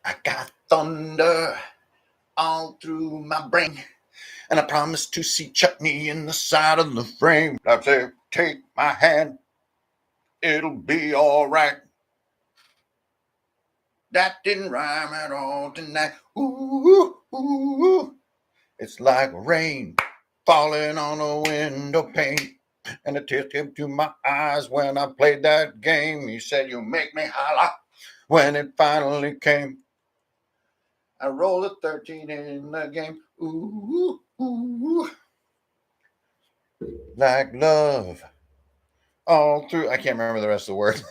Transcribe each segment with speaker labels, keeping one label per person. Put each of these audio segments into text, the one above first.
Speaker 1: I got thunder all through my brain, and I promised to see chutney in the side of the frame. I said, take my hand, it'll be all right. That didn't rhyme at all tonight. Ooh, ooh, ooh. It's like rain falling on a window pane, and a tear came to my eyes when I played that game. You said you make me holler when it finally came. I rolled a 13 in the game. Ooh, ooh, ooh. Like love all through. I can't remember the rest of the words.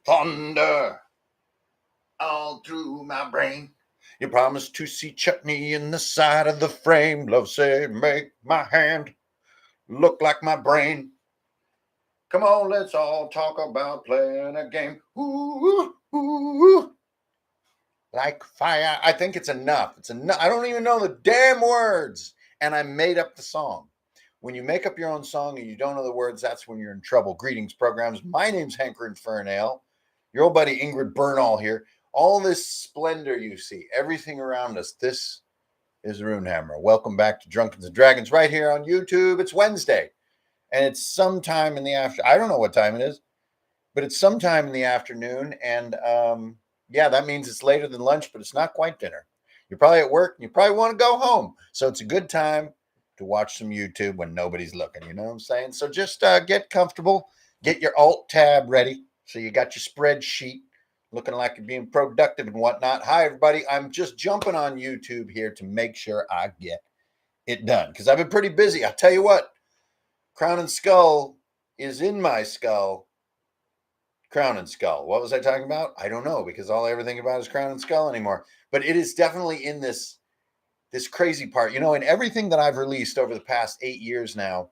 Speaker 1: Thunder all through my brain. You promised to see chutney in the side of the frame. Love said, make my hand look like my brain. Come on, let's all talk about playing a game. Ooh, ooh, ooh. Like fire. I think it's enough. It's enough. I don't even know the damn words. And I made up the song. When you make up your own song and you don't know the words, that's when you're in trouble. Greetings, programs. My name's Hanker Infernale. Your old buddy Ingrid Bernal here. All this splendor you see, everything around us, this is Runehammer. Welcome back to Drunkens and Dragons right here on YouTube. It's Wednesday, and it's sometime in the afternoon. I don't know what time it is, but it's sometime in the afternoon, and yeah, that means it's later than lunch, but it's not quite dinner. You're probably at work, and you probably want to go home, so it's a good time to watch some YouTube when nobody's looking, you know what I'm saying? So just get comfortable, get your alt tab ready, so you got your spreadsheet, looking like you're being productive and whatnot. Hi, everybody. I'm just jumping on YouTube here to make sure I get it done because I've been pretty busy. I'll tell you what, Crown and Skull is in my skull. Crown and Skull. What was I talking about? I don't know because all I ever think about is Crown and Skull anymore. But it is definitely in this crazy part. You know, in everything that I've released over the past 8 years now,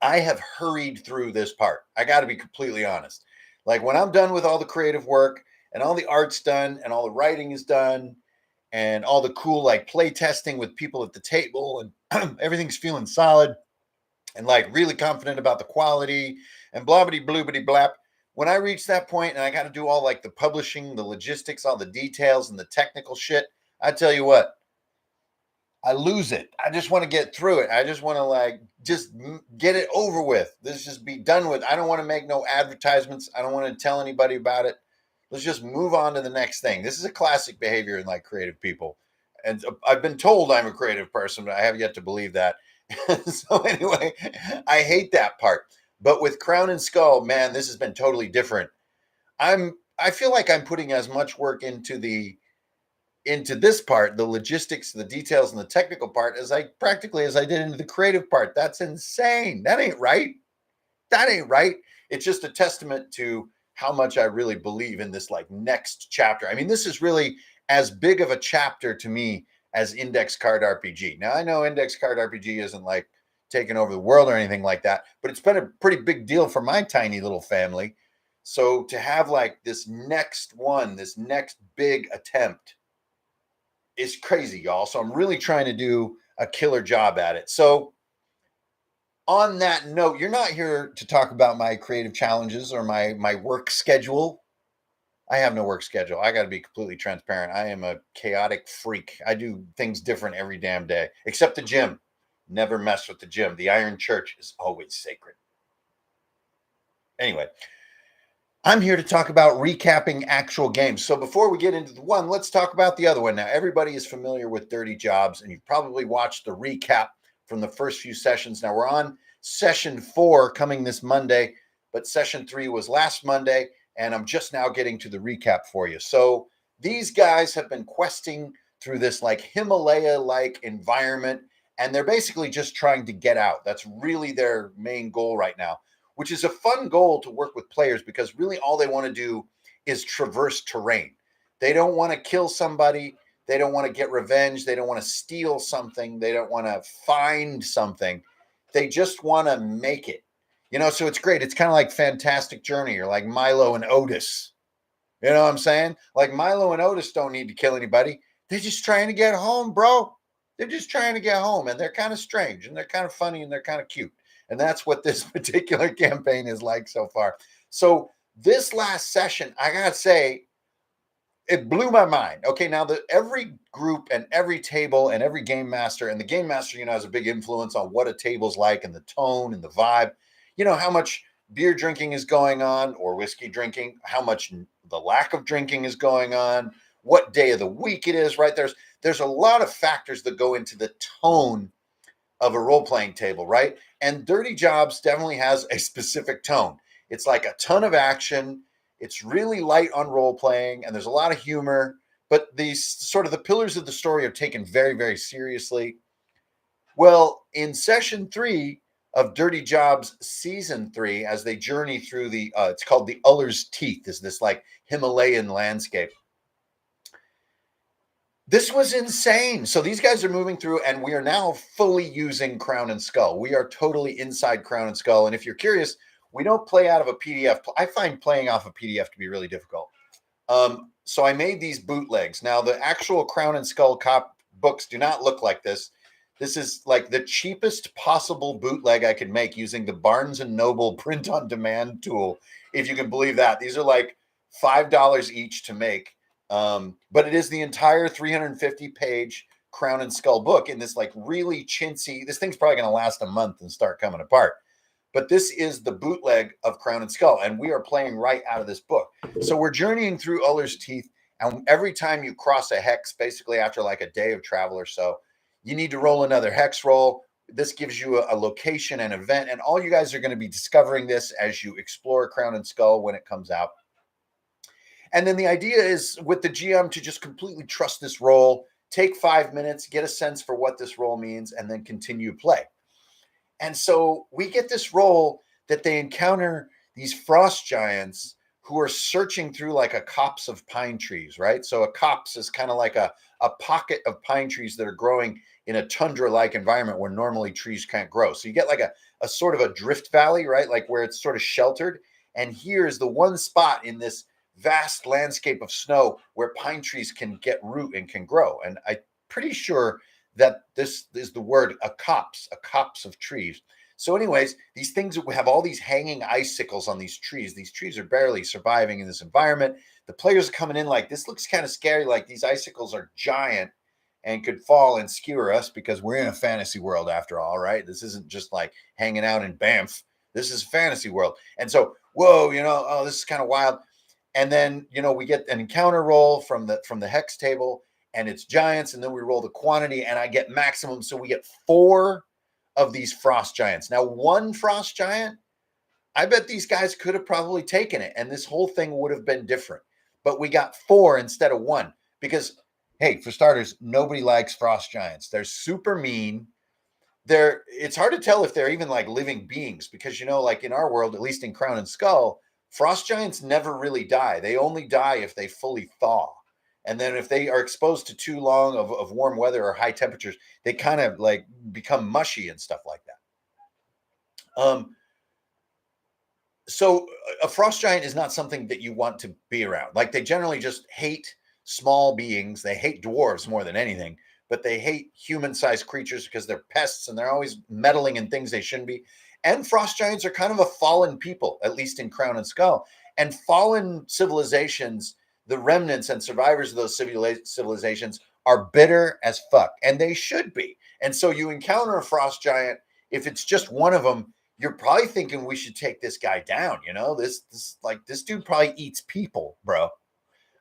Speaker 1: I have hurried through this part. I got to be completely honest. Like when I'm done with all the creative work and all the art's done and all the writing is done and all the cool like play testing with people at the table and everything's feeling solid and like really confident about the quality and blobbity bloobity blap. When I reach that point and I got to do all like the publishing, the logistics, all the details and the technical shit, I tell you what, I lose it. I just want to get through it. I just want to like just get it over with. Let's just be done with. I don't want to make no advertisements. I don't want to tell anybody about it. Let's just move on to the next thing. This is a classic behavior in like creative people. And I've been told I'm a creative person, but I have yet to believe that. So anyway, I hate that part. But with Crown and Skull, man, this has been totally different. I feel like I'm putting as much work into this part, the logistics, the details, and the technical part, as I did into the creative part. That's insane. That ain't right. That ain't right. It's just a testament to how much I really believe in this like next chapter. I mean, this is really as big of a chapter to me as Index Card RPG. Now, I know Index Card RPG isn't like taking over the world or anything like that, but it's been a pretty big deal for my tiny little family. So to have like this next one, this next big attempt is crazy, y'all. So I'm really trying to do a killer job at it. So on that note, you're not here to talk about my creative challenges or my work schedule. I have no work schedule. I got to be completely transparent. I am a chaotic freak. I do things different every damn day, except the gym. Never mess with the gym. The Iron Church is always sacred. Anyway, I'm here to talk about recapping actual games. So before we get into the one, let's talk about the other one. Now, everybody is familiar with Dirty Jobs, and you've probably watched the recap from the first few sessions. Now, we're on session 4 coming this Monday, but session 3 was last Monday, and I'm just now getting to the recap for you. So these guys have been questing through this like Himalaya-like environment, and they're basically just trying to get out. That's really their main goal right now, which is a fun goal to work with players because really all they want to do is traverse terrain. They don't want to kill somebody. They don't want to get revenge. They don't want to steal something. They don't want to find something. They just want to make it. You know, so it's great. It's kind of like Fantastic Journey or like Milo and Otis. You know what I'm saying? Like Milo and Otis don't need to kill anybody. They're just trying to get home, bro. They're just trying to get home. And they're kind of strange and they're kind of funny and they're kind of cute. And that's what this particular campaign is like so far. So this last session, I got to say, it blew my mind. Okay, now every group and every table and every game master, and the game master, has a big influence on what a table's like and the tone and the vibe. How much beer drinking is going on or whiskey drinking, how much the lack of drinking is going on, what day of the week it is, right? There's a lot of factors that go into the tone of a role-playing table, right? And Dirty Jobs definitely has a specific tone. It's like a ton of action. It's really light on role-playing, and there's a lot of humor, but these sort of the pillars of the story are taken very, very seriously. Well, in session 3 of Dirty Jobs season 3, as they journey through it's called the Uller's Teeth, is this like Himalayan landscape. This was insane. So these guys are moving through, and we are now fully using Crown and Skull. We are totally inside Crown and Skull. And if you're curious, we don't play out of a PDF. I find playing off a PDF to be really difficult. So I made these bootlegs. Now, the actual Crown and Skull books do not look like this. This is like the cheapest possible bootleg I could make using the Barnes & Noble print on demand tool, if you can believe that. These are like $5 each to make. But it is the entire 350-page Crown and Skull book in this like really chintzy. This thing's probably going to last a month and start coming apart. But this is the bootleg of Crown and Skull, and we are playing right out of this book. So we're journeying through Uller's Teeth, and every time you cross a hex, basically after like a day of travel or so, you need to roll another hex roll. This gives you a location and event, and all you guys are going to be discovering this as you explore Crown and Skull when it comes out. And then the idea is with the GM to just completely trust this roll, take 5 minutes, get a sense for what this roll means, and then continue play. And so we get this roll that they encounter these frost giants who are searching through like a copse of pine trees, right? So a copse is kind of like a pocket of pine trees that are growing in a tundra-like environment where normally trees can't grow. So you get like a sort of a drift valley, right? Like where it's sort of sheltered. And here's the one spot in this vast landscape of snow where pine trees can get root and can grow. And I'm pretty sure that this is the word a copse of trees. So anyways, these things have all these hanging icicles on these trees. These trees are barely surviving in this environment. The players are coming in like, this looks kind of scary. Like these icicles are giant and could fall and skewer us because we're in a fantasy world after all, right? This isn't just like hanging out in Banff. This is a fantasy world. And so, whoa, this is kind of wild. And then, we get an encounter roll from the hex table, and it's giants, and then we roll the quantity, and I get maximum. So we get 4 of these frost giants. Now, one frost giant, I bet these guys could have probably taken it, and this whole thing would have been different. But we got 4 instead of 1 because, hey, for starters, nobody likes frost giants. They're super mean. It's hard to tell if they're even like living beings because, like in our world, at least in Crown and Skull, frost giants never really die. They only die if they fully thaw. And then if they are exposed to too long of warm weather or high temperatures, they kind of like become mushy and stuff like that. So a frost giant is not something that you want to be around. Like they generally just hate small beings. They hate dwarves more than anything, but they hate human-sized creatures because they're pests and they're always meddling in things they shouldn't be. And frost giants are kind of a fallen people, at least in Crown and Skull. And fallen civilizations, the remnants and survivors of those civilizations are bitter as fuck, and they should be. And so you encounter a frost giant, if it's just one of them, you're probably thinking we should take this guy down. This dude probably eats people, bro.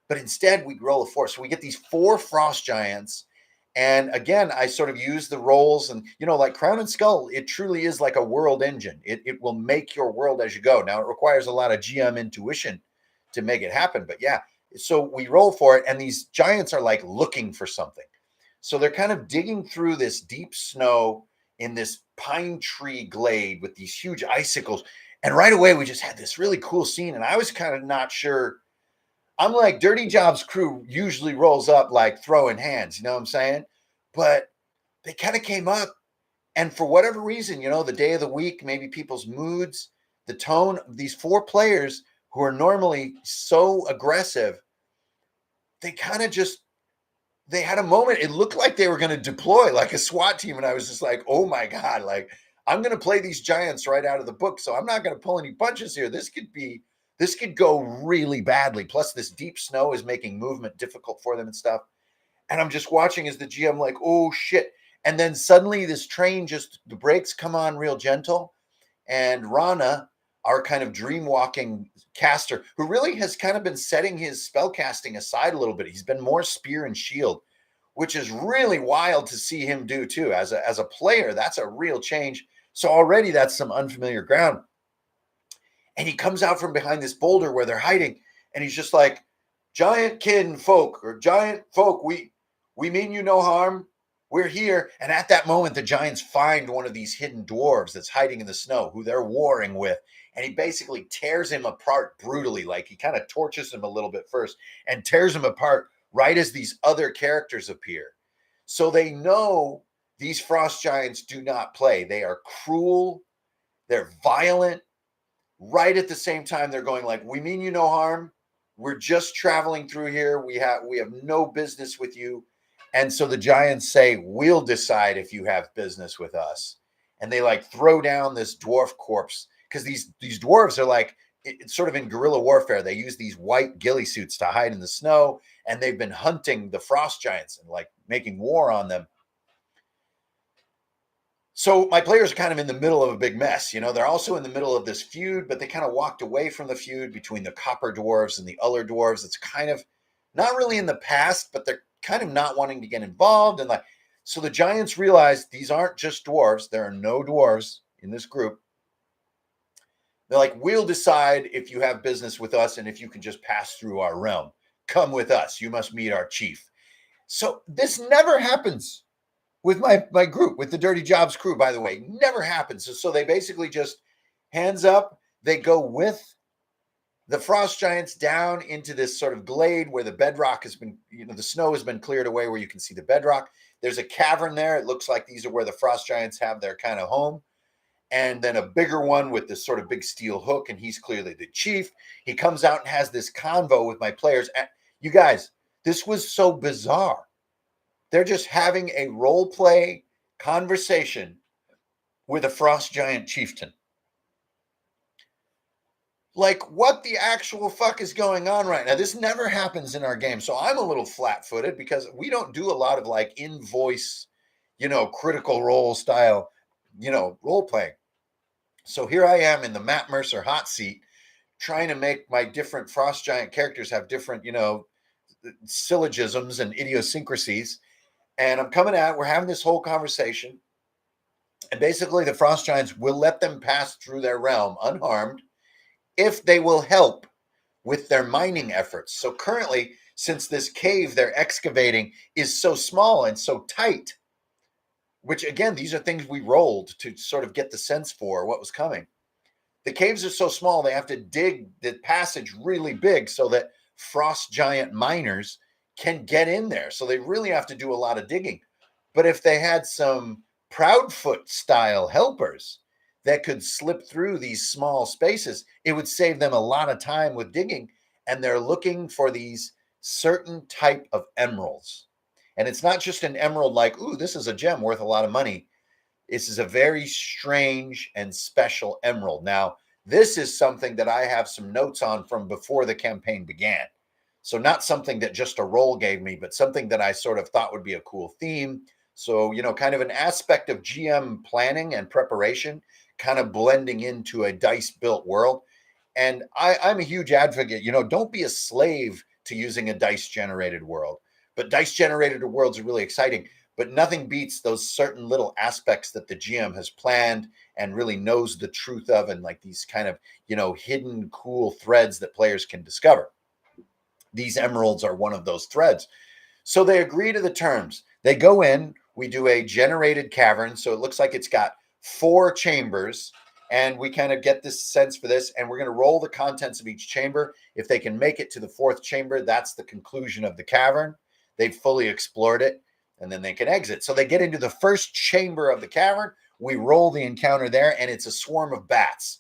Speaker 1: But instead we roll a 4. So we get these 4 frost giants. And again, I sort of use the rolls and, like Crown and Skull, it truly is like a world engine. It will make your world as you go. Now, it requires a lot of GM intuition to make it happen. But yeah, so we roll for it. And these giants are like looking for something. So they're kind of digging through this deep snow in this pine tree glade with these huge icicles. And right away, we just had this really cool scene. And I was kind of not sure. I'm like, Dirty Jobs crew usually rolls up like throwing hands, you know what I'm saying? But they kind of came up, and for whatever reason, the day of the week, maybe people's moods, the tone of these 4 players who are normally so aggressive, they kind of they had a moment. It looked like they were going to deploy like a SWAT team. And I was just like, oh my God, like I'm going to play these giants right out of the book. So I'm not going to pull any punches here. This could be This could go really badly. Plus, this deep snow is making movement difficult for them and stuff. And I'm just watching as the GM, like, oh shit. And then suddenly this train the brakes come on real gentle. And Rana, our kind of dream walking caster, who really has kind of been setting his spell casting aside a little bit. He's been more spear and shield, which is really wild to see him do too. As a player, that's a real change. So already that's some unfamiliar ground. And he comes out from behind this boulder where they're hiding, and he's just like, giant kin folk, or giant folk, we mean you no harm. We're here. And at that moment, the giants find one of these hidden dwarves that's hiding in the snow, who they're warring with. And he basically tears him apart brutally. Like, he kind of torches him a little bit first and tears him apart right as these other characters appear. So they know these frost giants do not play. They are cruel. They're violent. Right at the same time, they're going like, we mean you no harm. We're just traveling through here. We have no business with you. And so the giants say, we'll decide if you have business with us. And they like throw down this dwarf corpse, because these dwarves are like, it's sort of in guerrilla warfare. They use these white ghillie suits to hide in the snow, and they've been hunting the frost giants and like making war on them. So my players are kind of in the middle of a big mess. They're also in the middle of this feud, but they kind of walked away from the feud between the copper dwarves and the other dwarves. It's kind of not really in the past, but they're kind of not wanting to get involved. And like, so the giants realize these aren't just dwarves. There are no dwarves in this group. They're like, we'll decide if you have business with us and if you can just pass through our realm. Come with us. You must meet our chief. So this never happens with my group, with the Dirty Jobs crew, by the way. Never happens. So they basically just, hands up, they go with the frost giants down into this sort of glade where the bedrock has been, the snow has been cleared away, where you can see the bedrock. There's a cavern there. It looks like these are where the frost giants have their kind of home. And then a bigger one with this sort of big steel hook, and he's clearly the chief. He comes out and has this convo with my players. And you guys, this was so bizarre. They're just having a role play conversation with a frost giant chieftain. Like, what the actual fuck is going on right now? This never happens in our game. So I'm a little flat-footed because we don't do a lot of like in-voice, critical role style, role playing. So here I am in the Matt Mercer hot seat, trying to make my different frost giant characters have different, syllogisms and idiosyncrasies. And I'm coming out, we're having this whole conversation. And basically the frost giants will let them pass through their realm unharmed if they will help with their mining efforts. So currently, since this cave they're excavating is so small and so tight, which again, these are things we rolled to sort of get the sense for what was coming. The caves are so small, they have to dig the passage really big so that frost giant miners can get in there. So they really have to do a lot of digging. But if they had some Proudfoot style helpers that could slip through these small spaces, it would save them a lot of time with digging. And they're looking for these certain type of emeralds. And it's not just an emerald like, ooh, this is a gem worth a lot of money. This is a very strange and special emerald. Now, this is something that I have some notes on from before the campaign began. So not something that just a roll gave me, but something that I sort of thought would be a cool theme. So, kind of an aspect of GM planning and preparation, kind of blending into a dice-built world. And I'm a huge advocate, don't be a slave to using a dice-generated world. But dice-generated worlds are really exciting. But nothing beats those certain little aspects that the GM has planned and really knows the truth of, and like these kind of, hidden cool threads that players can discover. These emeralds are one of those threads. So they agree to the terms. They go in, we do a generated cavern. So it looks like it's got 4 chambers, and we kind of get this sense for this, and we're going to roll the contents of each chamber. If they can make it to the 4th chamber, that's the conclusion of the cavern. They've fully explored it, and then they can exit. So they get into the first chamber of the cavern. We roll the encounter there, and it's a swarm of bats.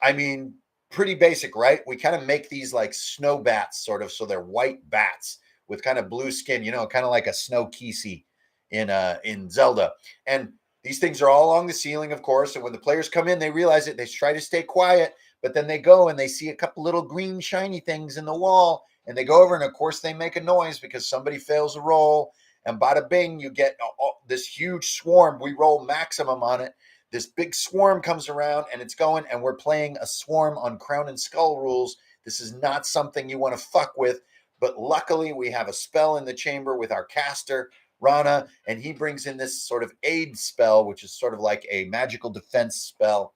Speaker 1: I mean, pretty basic, right? We kind of make these like snow bats, sort of, so they're white bats with kind of blue skin, kind of like a snow Kisi in Zelda. And these things are all along the ceiling, of course. And when the players come in, they realize it. They try to stay quiet, But then they go and they see a couple little green shiny things in the wall, and they go over, and of course they make a noise because somebody fails a roll, and bada bing, you get this huge swarm. We roll maximum on it. This big swarm comes around, and it's going, and we're playing a swarm on Crown and Skull rules. This is not something you want to fuck with, but luckily we have a spell in the chamber with our caster, Rana, and he brings in this sort of aid spell, which is sort of like a magical defense spell,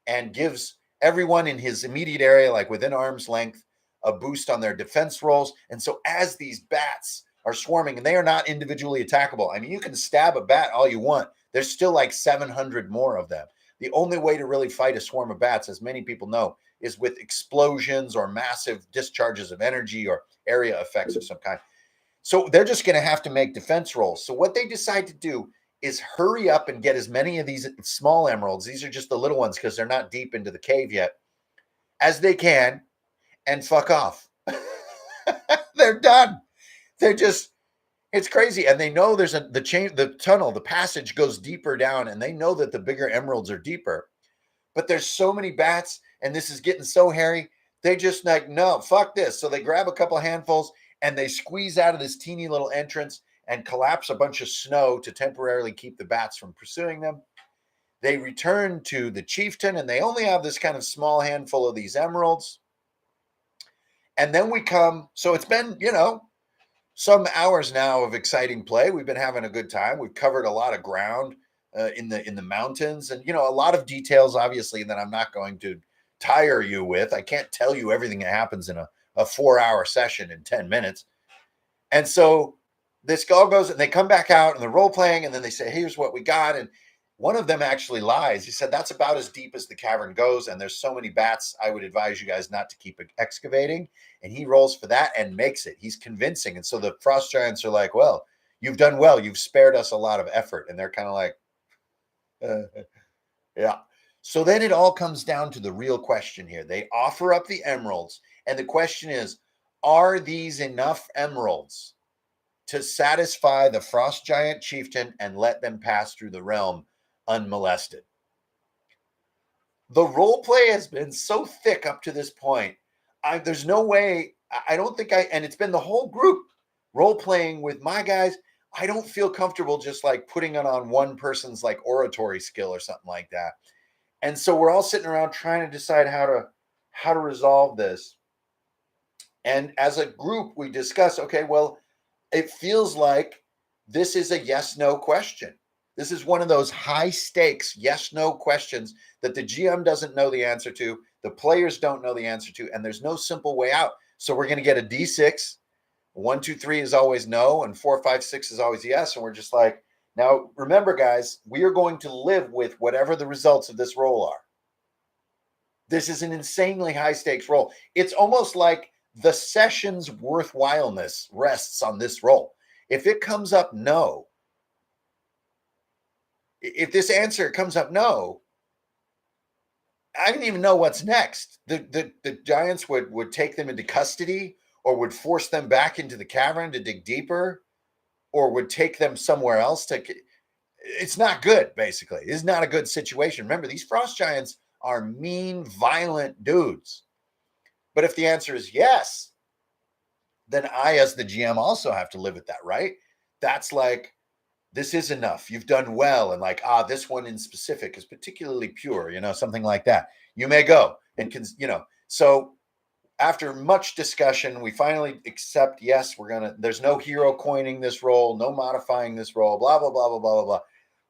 Speaker 1: and gives everyone in his immediate area, like within arm's length, a boost on their defense rolls. And so as these bats are swarming, and they are not individually attackable. I mean, you can stab a bat all you want. There's still like 700 more of them. The only way to really fight a swarm of bats, as many people know, is with explosions or massive discharges of energy or area effects of some kind. So they're just going to have to make defense rolls. So what they decide to do is hurry up and get as many of these small emeralds, these are just the little ones because they're not deep into the cave yet, as they can, and fuck off. They're done. They're just, it's crazy. And they know there's the tunnel, the passage goes deeper down, and they know that the bigger emeralds are deeper. But there's so many bats, and this is getting so hairy. They just like, no, fuck this. So they grab a couple of handfuls, and they squeeze out of this teeny little entrance and collapse a bunch of snow to temporarily keep the bats from pursuing them. They return to the chieftain, and they only have this kind of small handful of these emeralds. And then we come, so it's been, some hours now of exciting play. We've been having a good time. We've covered a lot of ground in the mountains, and a lot of details, obviously, that I'm not going to tire you with. I can't tell you everything that happens in a 4-hour session in 10 minutes. And so this all goes, and they come back out and they're role playing, and then they say, here's what we got. And one of them actually lies. He said, that's about as deep as the cavern goes, and there's so many bats, I would advise you guys not to keep excavating. And he rolls for that and makes it. He's convincing. And so the frost giants are like, well, you've done well. You've spared us a lot of effort. And they're kind of like, yeah. So then it all comes down to the real question here. They offer up the emeralds, and the question is, are these enough emeralds to satisfy the frost giant chieftain and let them pass through the realm unmolested? The role play has been so thick up to this point. There's no way, I don't think and it's been the whole group role playing with my guys. I don't feel comfortable just like putting it on one person's like oratory skill or something like that. And so we're all sitting around trying to decide how to resolve this. And as a group, we discuss, okay, well, it feels like this is a yes-no question. This is one of those high stakes yes-no questions that the GM doesn't know the answer to, the players don't know the answer to, and there's no simple way out. So we're going to get a D6. 1, 2, 3 is always no, and 4, 5, 6 is always yes. And we're just like, now remember, guys, we are going to live with whatever the results of this roll are. This is an insanely high stakes roll. It's almost like the session's worthwhileness rests on this roll. If it comes up no, if this answer comes up no, I didn't even know what's next. The giants would take them into custody, or would force them back into the cavern to dig deeper, or would take them somewhere else it's not good, basically. It's not a good situation. Remember, these frost giants are mean, violent dudes. But if the answer is yes, then I, as the GM, also have to live with that, right? That's like, this is enough. You've done well. And like, this one in specific is particularly pure, something like that. You may go and so after much discussion, we finally accept, yes, there's no hero coining this roll, no modifying this roll, blah, blah, blah, blah, blah, blah, blah.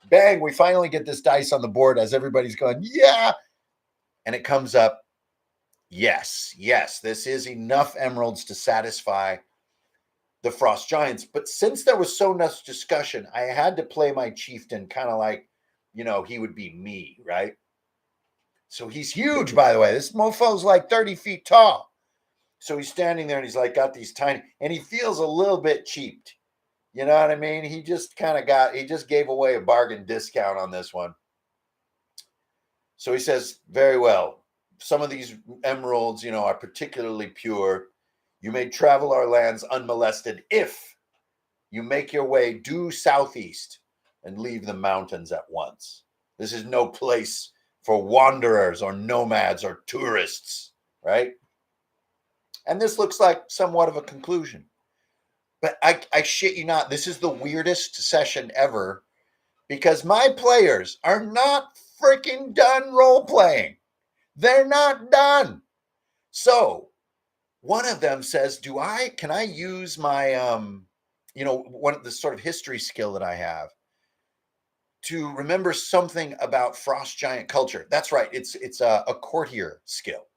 Speaker 1: Bang, we finally get this dice on the board as everybody's going, yeah. And it comes up, yes, this is enough emeralds to satisfy the frost giants. But since there was so much discussion, I had to play my chieftain kind of like, he would be me, right? So he's huge, by the way. This mofo's like 30 feet tall. So he's standing there and he's like got these tiny, and he feels a little bit cheaped. You know what I mean? He just gave away a bargain discount on this one. So he says, very well, some of these emeralds, are particularly pure. You may travel our lands unmolested if you make your way due southeast and leave the mountains at once. This is no place for wanderers or nomads or tourists, right? And this looks like somewhat of a conclusion. But I shit you not, this is the weirdest session ever because my players are not freaking done role playing. They're not done. So one of them says, can I use my, one of the sort of history skill that I have to remember something about frost giant culture? That's right. It's a courtier skill.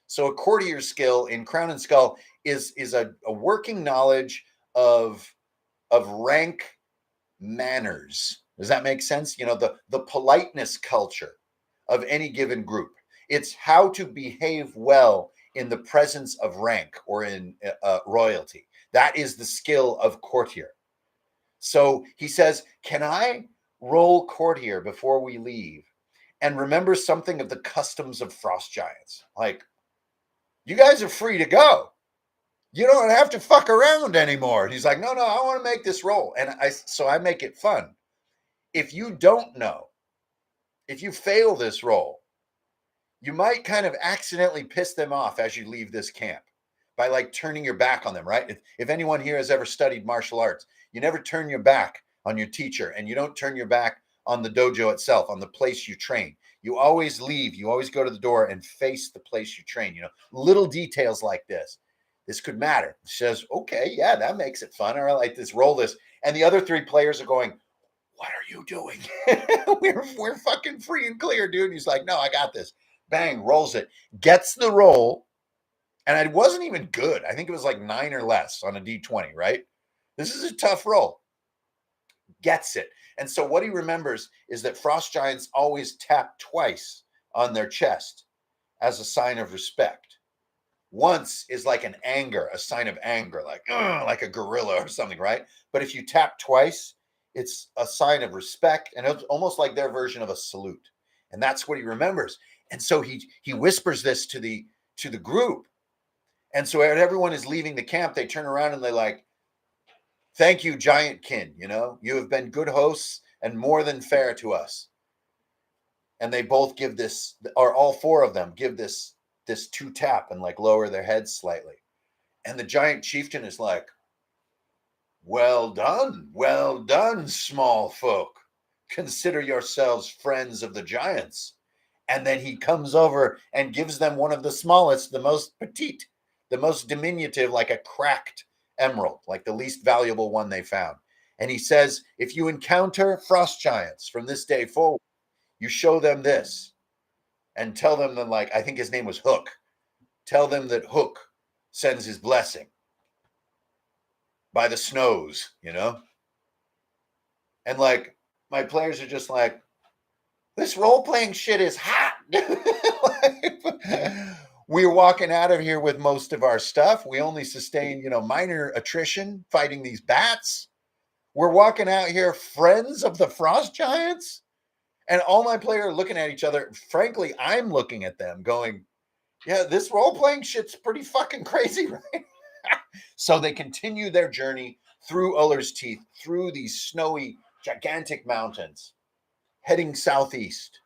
Speaker 1: So a courtier skill in Crown and Skull is a working knowledge of rank manners. Does that make sense? The politeness culture of any given group. It's how to behave well in the presence of rank or in royalty. That is the skill of courtier. So he says, can I roll courtier before we leave and remember something of the customs of frost giants? Like, you guys are free to go. You don't have to fuck around anymore. And he's like, no, I want to make this roll. And so I make it fun. If you don't know, if you fail this roll, you might kind of accidentally piss them off as you leave this camp by like turning your back on them, right? If anyone here has ever studied martial arts, you never turn your back on your teacher and you don't turn your back on the dojo itself, on the place you train. You always leave. You always go to the door and face the place you train. Little details like this. This could matter. It says, okay, yeah, that makes it fun. All right, like this, roll this. And the other three players are going, what are you doing? we're fucking free and clear, dude. And he's like, no, I got this. Bang, rolls it, gets the roll. And it wasn't even good. I think it was like 9 or less on a D20, right? This is a tough roll. Gets it. And so what he remembers is that frost giants always tap twice on their chest as a sign of respect. Once is like a sign of anger, like a gorilla or something, right? But if you tap twice, it's a sign of respect, and it's almost like their version of a salute. And that's what he remembers. And so he whispers this to the group. And so when everyone is leaving the camp, they turn around and they're like, thank you, giant kin. You have been good hosts and more than fair to us. And they both give this, or all four of them give this 2-tap and like lower their heads slightly. And the giant chieftain is like, well done, small folk. Consider yourselves friends of the giants. And then he comes over and gives them one of the smallest, the most petite, the most diminutive, like a cracked emerald, like the least valuable one they found. And he says, if you encounter frost giants from this day forward, you show them this and tell them that, like, I think his name was Hook. Tell them that Hook sends his blessing by the snows, And like, my players are just like, this role-playing shit is hot. We're walking out of here with most of our stuff. We only sustained, minor attrition fighting these bats. We're walking out here friends of the frost giants. And all my players are looking at each other. Frankly, I'm looking at them going, yeah, this role-playing shit's pretty fucking crazy, right? So they continue their journey through Uller's Teeth, through these snowy, gigantic mountains, heading southeast,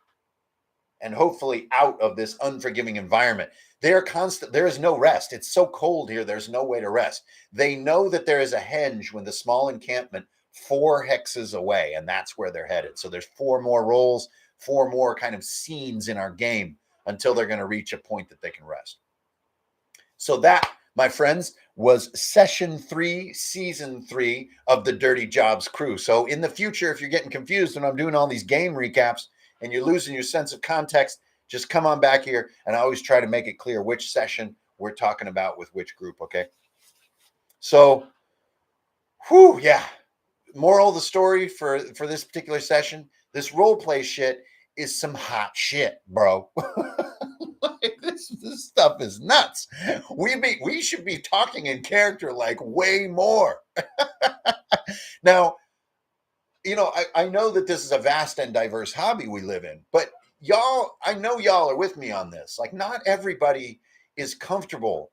Speaker 1: and hopefully out of this unforgiving environment. There is no rest. It's so cold here, there's no way to rest. They know that there is a henge with a small encampment 4 hexes away, and that's where they're headed. So there's 4 more rolls, 4 more kind of scenes in our game until they're going to reach a point that they can rest. So that, my friends, was session 3, season 3 of the Dirty Jobs crew. So in the future, if you're getting confused when I'm doing all these game recaps and you're losing your sense of context, just come on back here, and I always try to make it clear which session we're talking about with which group, okay? So, yeah. Moral of the story for this particular session, this role play shit is some hot shit, bro. Like, this stuff is nuts. We should be talking in character like way more. Now, I know that this is a vast and diverse hobby we live in, but I know y'all are with me on this. Like, not everybody is comfortable,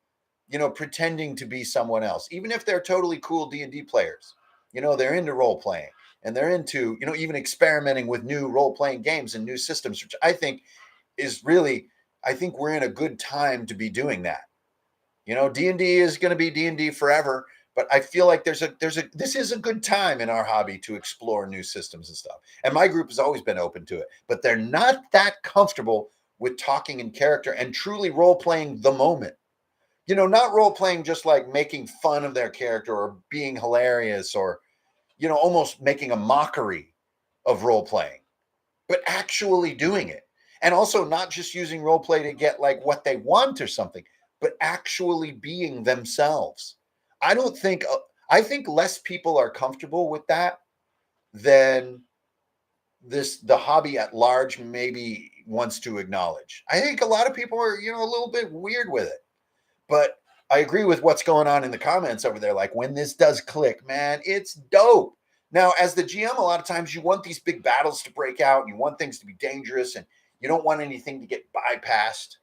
Speaker 1: pretending to be someone else, even if they're totally cool D&D players. They're into role playing, and they're into, even experimenting with new role playing games and new systems, which I think is really, I think we're in a good time to be doing that. You know, D&D is going to be D&D forever, but I feel like this is a good time in our hobby to explore new systems and stuff. And my group has always been open to it, but they're not that comfortable with talking in character and truly role playing the moment. You know, not role playing just like making fun of their character or being hilarious or, you know, almost making a mockery of role playing, but actually doing it. And also not just using role play to get like what they want or something, but actually being themselves. I don't think, I think less people are comfortable with that than the hobby at large maybe wants to acknowledge. I think a lot of people are, you know, a little bit weird with it. But I agree with what's going on in the comments over there. Like when this does click, man, it's dope. Now, as the GM, a lot of times you want these big battles to break out and you want things to be dangerous and you don't want anything to get bypassed,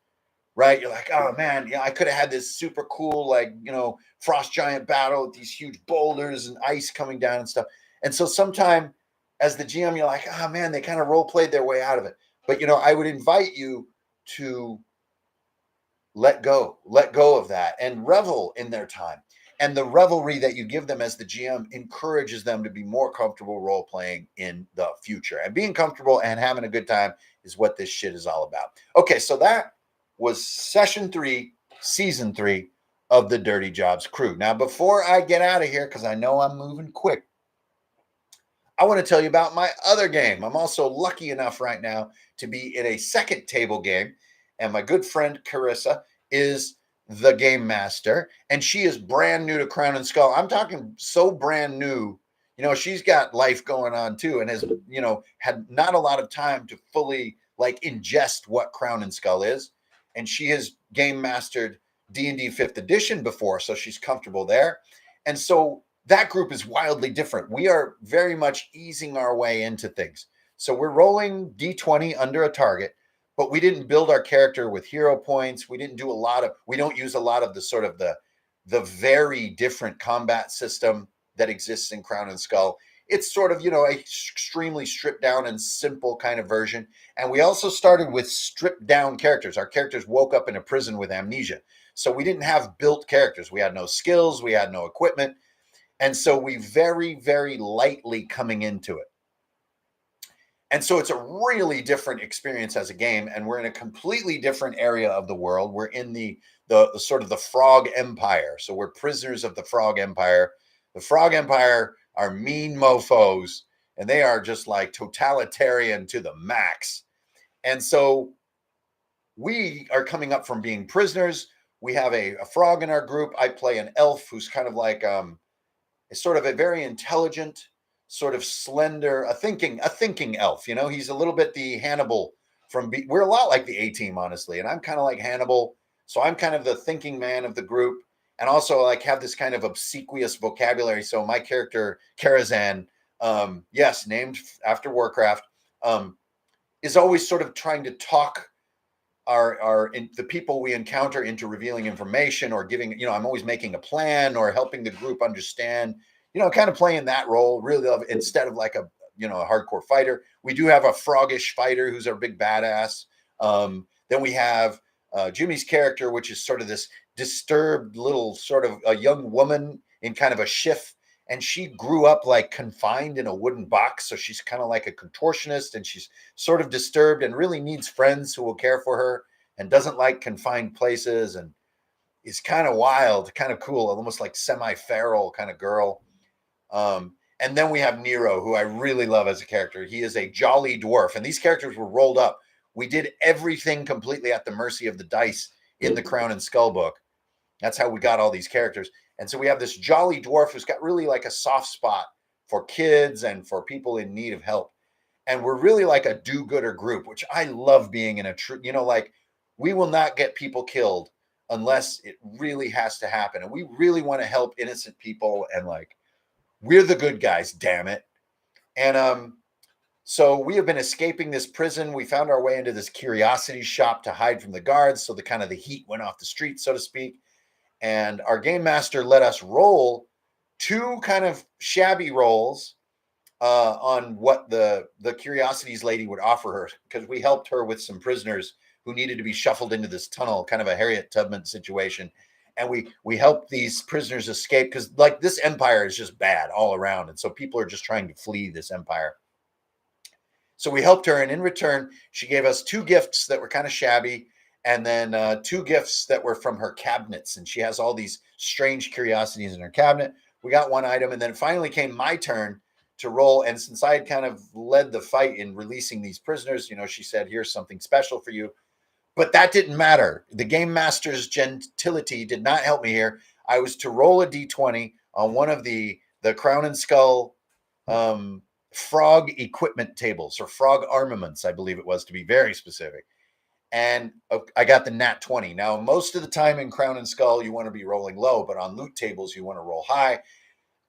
Speaker 1: right? You're like, oh man, yeah, I could have had this super cool, like, you know, frost giant battle with these huge boulders and ice coming down and stuff. And so sometime as the GM, you're like, oh man, they kind of role played their way out of it. But, you know, I would invite you to let go of that and revel in their time. And the revelry that you give them as the GM encourages them to be more comfortable role playing in the future. And being comfortable and having a good time is what this shit is all about. Okay, so that was session 3, season 3 of the Dirty Jobs crew. Now, before I get out of here, because I know I'm moving quick, I want to tell you about my other game. I'm also lucky enough right now to be in a second table game, and my good friend Carissa is the game master, and she is brand new to Crown and Skull. I'm talking so brand new. You know, she's got life going on too, and has, you know, had not a lot of time to fully like ingest what Crown and Skull is. And she has game mastered D&D 5th edition before, so she's comfortable there. And so that group is wildly different. We are very much easing our way into things. So we're rolling D20 under a target, but we didn't build our character with hero points. We don't use a lot of the sort of the very different combat system that exists in Crown and Skull. It's sort of, you know, a extremely stripped down and simple kind of version. And we also started with stripped down characters. Our characters woke up in a prison with amnesia. So we didn't have built characters. We had no skills. We had no equipment. And so we very, very lightly coming into it. And so it's a really different experience as a game. And we're in a completely different area of the world. We're in the sort of the Frog Empire. So we're prisoners of the Frog Empire. The Frog Empire are mean mofos, and they are just like totalitarian to the max. And so we are coming up from being prisoners. We have a frog in our group. I play an elf who's kind of like is sort of a very intelligent, sort of slender, a thinking elf. You know, he's a little bit the Hannibal we're a lot like the A-Team, honestly. And I'm kind of like Hannibal. So I'm kind of the thinking man of the group. And also like have this kind of obsequious vocabulary. So my character, Karazhan, yes, named after Warcraft, is always sort of trying to talk the people we encounter into revealing information or giving, you know, I'm always making a plan or helping the group understand, you know, kind of playing that role really instead of like a hardcore fighter. We do have a froggish fighter who's our big badass. Then we have Jimmy's character, which is sort of this disturbed little sort of a young woman in kind of a shift. And she grew up like confined in a wooden box. So she's kind of like a contortionist and she's sort of disturbed and really needs friends who will care for her and doesn't like confined places and is kind of wild, kind of cool, almost like semi-feral kind of girl. And then we have Nero, who I really love as a character. He is a jolly dwarf. And these characters were rolled up. We did everything completely at the mercy of the dice in the Crown and Skull book. That's how we got all these characters. And so we have this jolly dwarf who's got really like a soft spot for kids and for people in need of help. And we're really like a do-gooder group, which I love being in like we will not get people killed unless it really has to happen. And we really want to help innocent people. And like, we're the good guys, damn it. And so we have been escaping this prison. We found our way into this curiosity shop to hide from the guards. So the heat went off the street, so to speak. And our game master let us roll 2 kind of shabby rolls on what the Curiosities lady would offer her, because we helped her with some prisoners who needed to be shuffled into this tunnel, kind of a Harriet Tubman situation. And we helped these prisoners escape, because like this empire is just bad all around. And so people are just trying to flee this empire. So we helped her, and in return, she gave us 2 gifts that were kind of shabby, and then 2 gifts that were from her cabinets. And she has all these strange curiosities in her cabinet. We got 1 item, and then finally came my turn to roll. And since I had kind of led the fight in releasing these prisoners, she said, here's something special for you. But that didn't matter. The game master's gentility did not help me here. I was to roll a d20 on one of the Crown and Skull frog equipment tables, or frog armaments, I believe it was, to be very specific. And I got the nat 20. Now, most of the time in Crown and Skull, you want to be rolling low, but on loot tables, you want to roll high.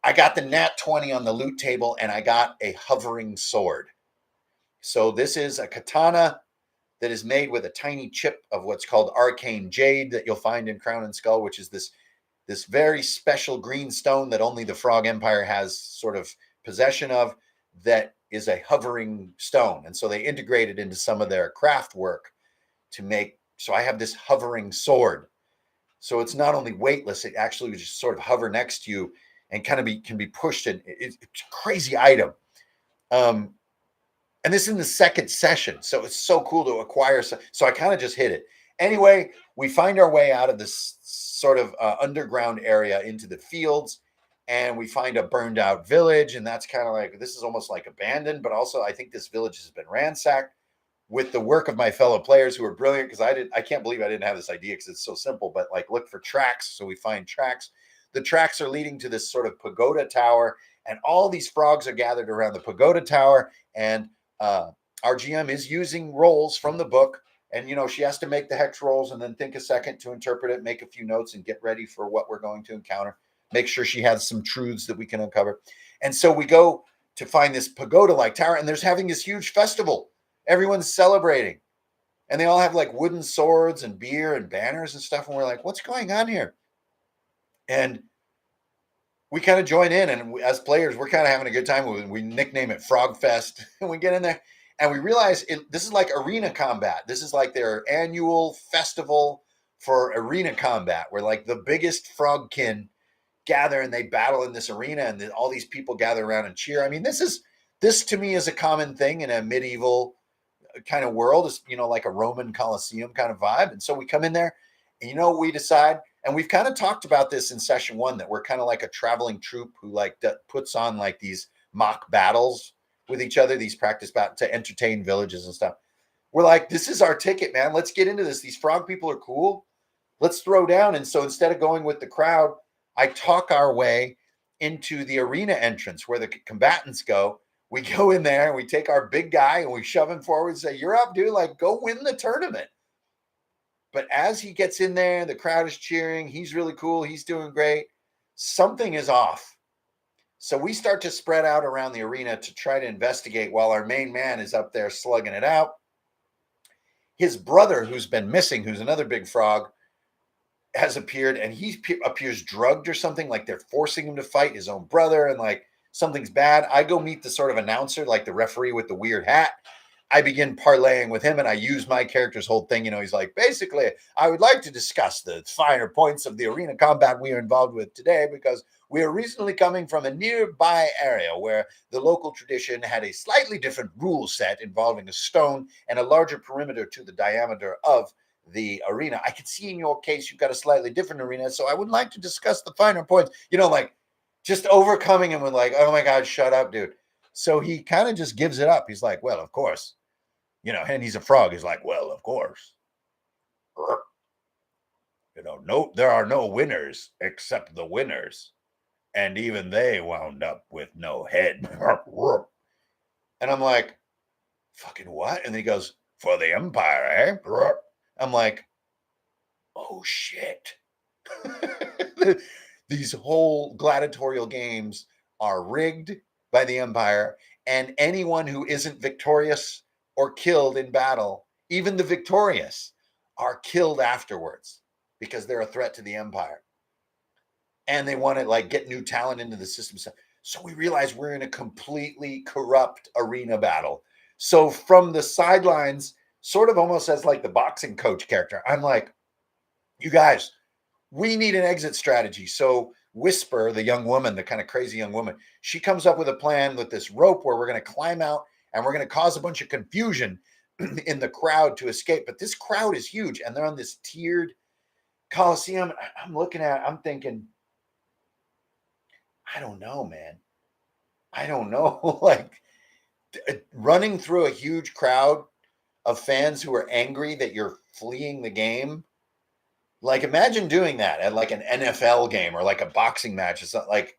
Speaker 1: I got the nat 20 on the loot table, and I got a hovering sword. So this is a katana that is made with a tiny chip of what's called arcane jade that you'll find in Crown and Skull, which is this very special green stone that only the Frog Empire has sort of possession of, that is a hovering stone. And so they integrate it into some of their craft work to make, so I have this hovering sword. So it's not only weightless, it actually would just sort of hover next to you and kind of can be pushed. And it's a crazy item. And this is in the 2nd session. So it's so cool to acquire. So I kind of just hit it. Anyway, we find our way out of this sort of underground area into the fields, and we find a burned out village. And that's kind of like, this is almost like abandoned, but also I think this village has been ransacked, with the work of my fellow players who are brilliant, because I can't believe I didn't have this idea, because it's so simple, but like, look for tracks. So we find tracks. The tracks are leading to this sort of pagoda tower, and all these frogs are gathered around the pagoda tower. And our GM is using rolls from the book, and she has to make the hex rolls and then think a second to interpret it, make a few notes, and get ready for what we're going to encounter. Make sure she has some truths that we can uncover. And so we go to find this pagoda-like tower, and there's having this huge festival. Everyone's celebrating, and they all have like wooden swords and beer and banners and stuff. And we're like, what's going on here? And we kind of join in, and as players, we're kind of having a good time. We nickname it Frog Fest, and we get in there, and we realize this is like arena combat. This is like their annual festival for arena combat, where like the biggest frogkin gather and they battle in this arena, and all these people gather around and cheer. I mean, this to me is a common thing in a medieval kind of world, is like a Roman Colosseum kind of vibe. And so we come in there, and we decide, and we've kind of talked about this in session 1, that we're kind of like a traveling troupe who like puts on like these mock battles with each other, these practice battles to entertain villages and stuff. We're like, this is our ticket, man. Let's get into this. These frog people are cool. Let's throw down. And so instead of going with the crowd, I talk our way into the arena entrance where the combatants go. We go in there and we take our big guy and we shove him forward and say, you're up, dude. Like, go win the tournament. But as he gets in there, the crowd is cheering. He's really cool. He's doing great. Something is off. So we start to spread out around the arena to try to investigate while our main man is up there slugging it out. His brother, who's been missing, who's another big frog, has appeared, and he appears drugged or something, like they're forcing him to fight his own brother, and like something's bad. I go meet the sort of announcer, like the referee with the weird hat. I begin parlaying with him, and I use my character's whole thing. He's like, basically, I would like to discuss the finer points of the arena combat we are involved with today, because we are recently coming from a nearby area where the local tradition had a slightly different rule set involving a stone and a larger perimeter to the diameter of the arena. I can see in your case you've got a slightly different arena, so I would like to discuss the finer points. Like just overcoming him with like, oh my God, shut up, dude. So he kind of just gives it up. He's like, well, of course, and he's a frog. He's like, well, of course, no, there are no winners except the winners, and even they wound up with no head. And I'm like, fucking what? And then he goes, for the Empire, eh? I'm like, oh shit. These whole gladiatorial games are rigged by the Empire, and anyone who isn't victorious or killed in battle, even the victorious, are killed afterwards because they're a threat to the Empire. And they want to like get new talent into the system. So we realize we're in a completely corrupt arena battle. So from the sidelines, sort of almost as like the boxing coach character, I'm like, you guys, we need an exit strategy. So Whisper, the young woman, the kind of crazy young woman, she comes up with a plan with this rope where we're going to climb out and we're going to cause a bunch of confusion in the crowd to escape. But this crowd is huge and they're on this tiered Coliseum. I'm thinking, I don't know, man. I don't know. Like running through a huge crowd of fans who are angry that you're fleeing the game. Like imagine doing that at like an NFL game or like a boxing match. It's not like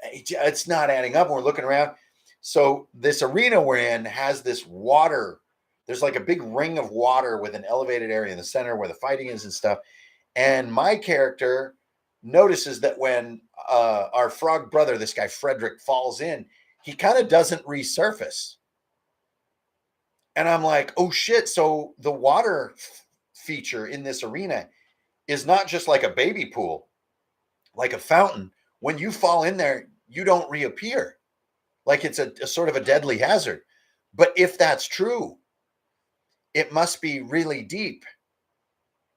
Speaker 1: it's not adding up. We're looking around. So this arena we're in has this water. There's like a big ring of water with an elevated area in the center where the fighting is and stuff. And my character notices that when our frog brother, this guy Frederick, falls in, he kind of doesn't resurface. And I'm like, oh shit. So the water feature in this arena is not just like a baby pool, like a fountain. When you fall in there, you don't reappear. Like it's a sort of a deadly hazard. But if that's true, it must be really deep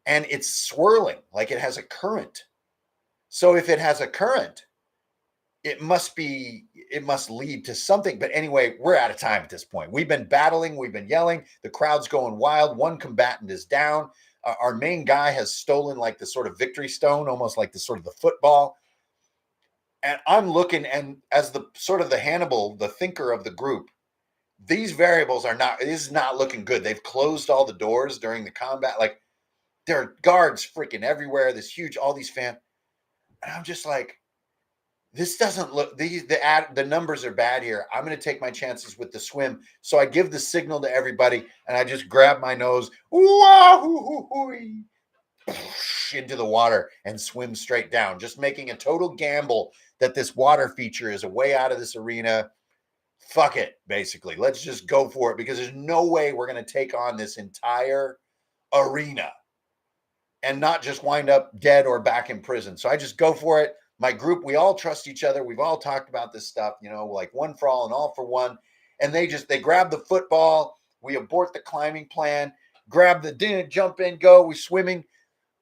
Speaker 1: and it's swirling, like it has a current. So if it has a current, it must lead to something. But anyway, we're out of time at this point. We've been battling, we've been yelling, the crowd's going wild. One combatant is down. Our main guy has stolen like the sort of victory stone, almost like the sort of the football. And I'm looking, and as the sort of the Hannibal, the thinker of the group, these variables are not, this is not looking good. They've closed all the doors during the combat. Like there are guards freaking everywhere. This huge, all these fans. And I'm just like, this doesn't look, the numbers are bad here. I'm going to take my chances with the swim. So I give the signal to everybody and I just grab my nose into the water and swim straight down, just making a total gamble that this water feature is a way out of this arena. Fuck it, basically. Let's just go for it because there's no way we're going to take on this entire arena and not just wind up dead or back in prison. So I just go for it. My group, we all trust each other. We've all talked about this stuff, like one for all and all for one. And they grab the football. We abort the climbing plan, grab the jump in, go. We swimming.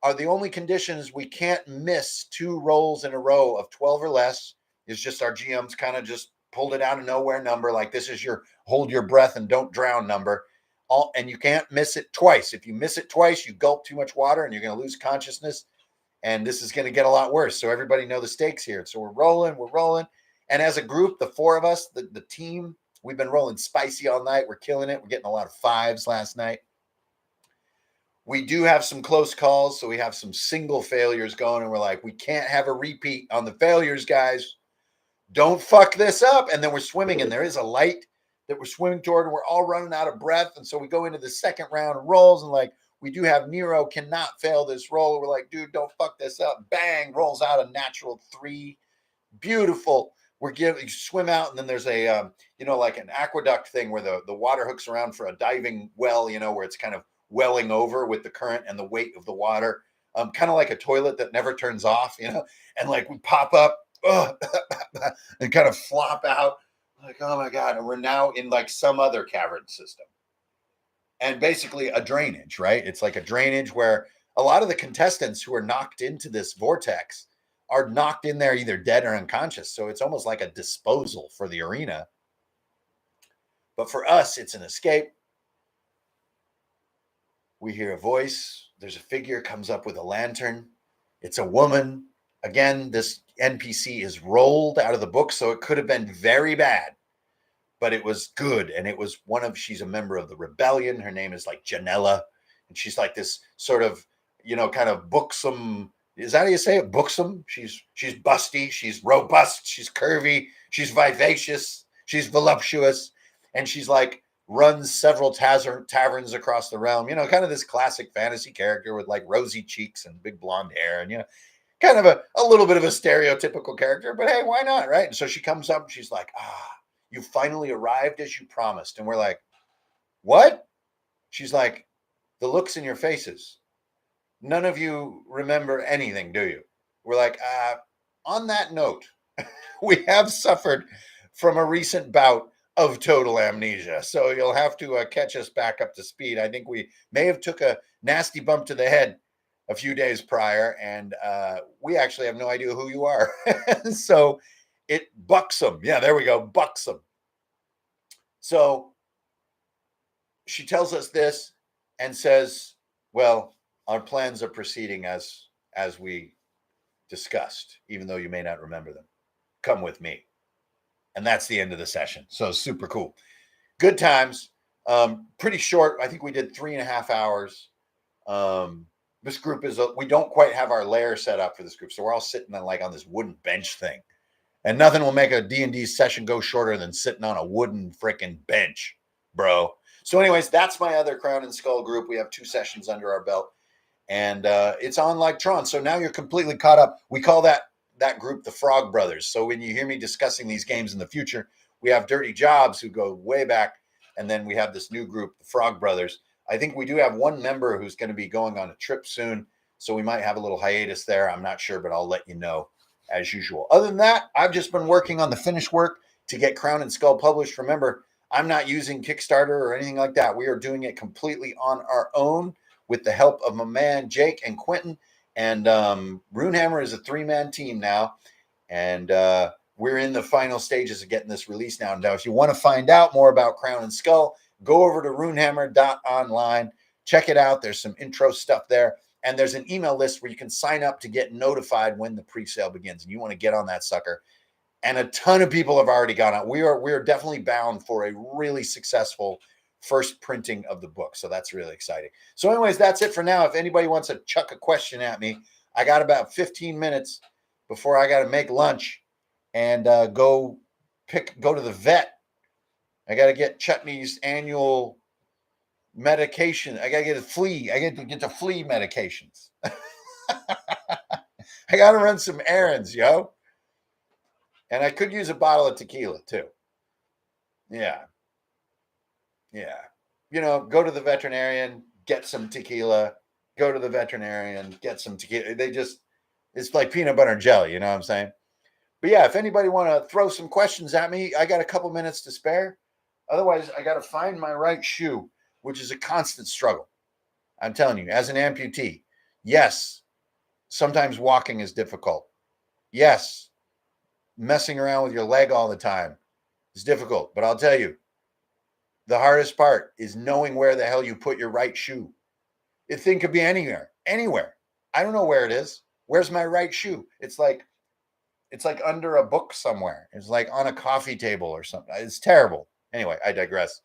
Speaker 1: Are the only conditions we can't miss 2 rolls in a row of 12 or less. Is just our GM's kind of just pulled it out of nowhere number. Like this is your hold your breath and don't drown number. And you can't miss it twice. If you miss it twice, you gulp too much water and you're going to lose consciousness. And this is going to get a lot worse. So everybody know the stakes here. So we're rolling. And as a group, the 4 of us, the team, we've been rolling spicy all night. We're killing it. We're getting a lot of 5s last night. We do have some close calls. So we have some single failures going. And we're like, we can't have a repeat on the failures, guys. Don't fuck this up. And then we're swimming and there is a light that we're swimming toward and we're all running out of breath. And so we go into the second round of rolls and like, we do have Nero cannot fail this roll. We're like, dude, don't fuck this up. Bang, rolls out a natural 3. Beautiful. You swim out and then there's a, like an aqueduct thing where the water hooks around for a diving well, where it's kind of welling over with the current and the weight of the water. Kind of like a toilet that never turns off, and like we pop up and kind of flop out like, oh my God. And we're now in like some other cavern system. And basically a drainage, right? It's like a drainage where a lot of the contestants who are knocked into this vortex are knocked in there either dead or unconscious. So it's almost like a disposal for the arena. But for us, it's an escape. We hear a voice. There's a figure comes up with a lantern. It's a woman. Again, this NPC is rolled out of the book, so it could have been very bad. But it was good. And it was she's a member of the rebellion. Her name is like Janella. And she's like this sort of, kind of buxom. Is that how you say it? Buxom. She's busty. She's robust. She's curvy. She's vivacious. She's voluptuous. And she's like runs several taverns across the realm. Kind of this classic fantasy character with like rosy cheeks and big blonde hair. And, kind of a little bit of a stereotypical character. But hey, why not? Right. And so she comes up and she's like, you finally arrived as you promised. And we're like, what? She's like, the looks in your faces. None of you remember anything, do you? We're like, on that note, we have suffered from a recent bout of total amnesia. So you'll have to catch us back up to speed. I think we may have took a nasty bump to the head a few days prior, and we actually have no idea who you are. So it buxom. Yeah, there we go. Buxom. So she tells us this and says, well, our plans are proceeding as we discussed, even though you may not remember them. Come with me. And that's the end of the session. So super cool. Good times. Pretty short. I think we did 3.5 hours. This group is, we don't quite have our lair set up for this group. So we're all sitting on this wooden bench thing. And nothing will make a D&D session go shorter than sitting on a wooden freaking bench, bro. So anyways, that's my other Crown and Skull group. We have 2 sessions under our belt. And it's on like Tron. So now you're completely caught up. We call that group the Frog Brothers. So when you hear me discussing these games in the future, we have Dirty Jobs who go way back. And then we have this new group, the Frog Brothers. I think we do have one member who's going to be going on a trip soon. So we might have a little hiatus there. I'm not sure, but I'll let you know as usual. Other than that, I've just been working on the finished work to get Crown and Skull published. Remember, I'm not using Kickstarter or anything like that. We are doing it completely on our own with the help of my man, Jake and Quentin. And Runehammer is a 3-man team now. And we're in the final stages of getting this released now. Now, if you want to find out more about Crown and Skull, go over to runehammer.online. Check it out. There's some intro stuff there. And there's an email list where you can sign up to get notified when the pre-sale begins. And you want to get on that sucker. And a ton of people have already gone out. We are definitely bound for a really successful first printing of the book. So that's really exciting. So anyways, that's it for now. If anybody wants to chuck a question at me, I got about 15 minutes before I got to make lunch and go to the vet. I got to get Chutney's annual medication. I got to get a flea. I got to get the flea medications. I got to run some errands, yo. And I could use a bottle of tequila too. Yeah. Go to the veterinarian, get some tequila. Go to the veterinarian, get some tequila. It's like peanut butter and jelly, you know what I'm saying? But yeah, if anybody want to throw some questions at me, I got a couple minutes to spare. Otherwise, I got to find my right shoe, which is a constant struggle. I'm telling you, as an amputee, yes, sometimes walking is difficult. Yes, messing around with your leg all the time is difficult. But I'll tell you, the hardest part is knowing where the hell you put your right shoe. The thing could be anywhere. I don't know where it is. Where's my right shoe? It's like under a book somewhere. It's like on a coffee table or something. It's terrible. Anyway, I digress.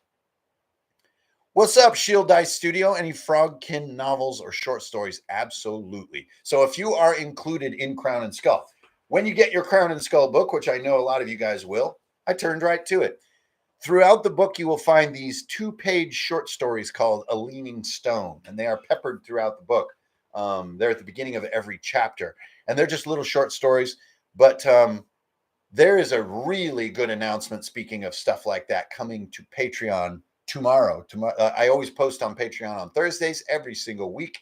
Speaker 1: What's up, Shield Dice Studio? Any Frogkin novels or short stories? Absolutely. So if you are included in Crown and Skull, when you get your Crown and Skull book, which I know a lot of you guys will, I turned right to it. Throughout the book, you will find these 2-page short stories called A Leaning Stone, and they are peppered throughout the book. They're at the beginning of every chapter, and they're just little short stories. But there is a really good announcement, speaking of stuff like that, coming to Patreon tomorrow. I always post on Patreon on Thursdays every single week,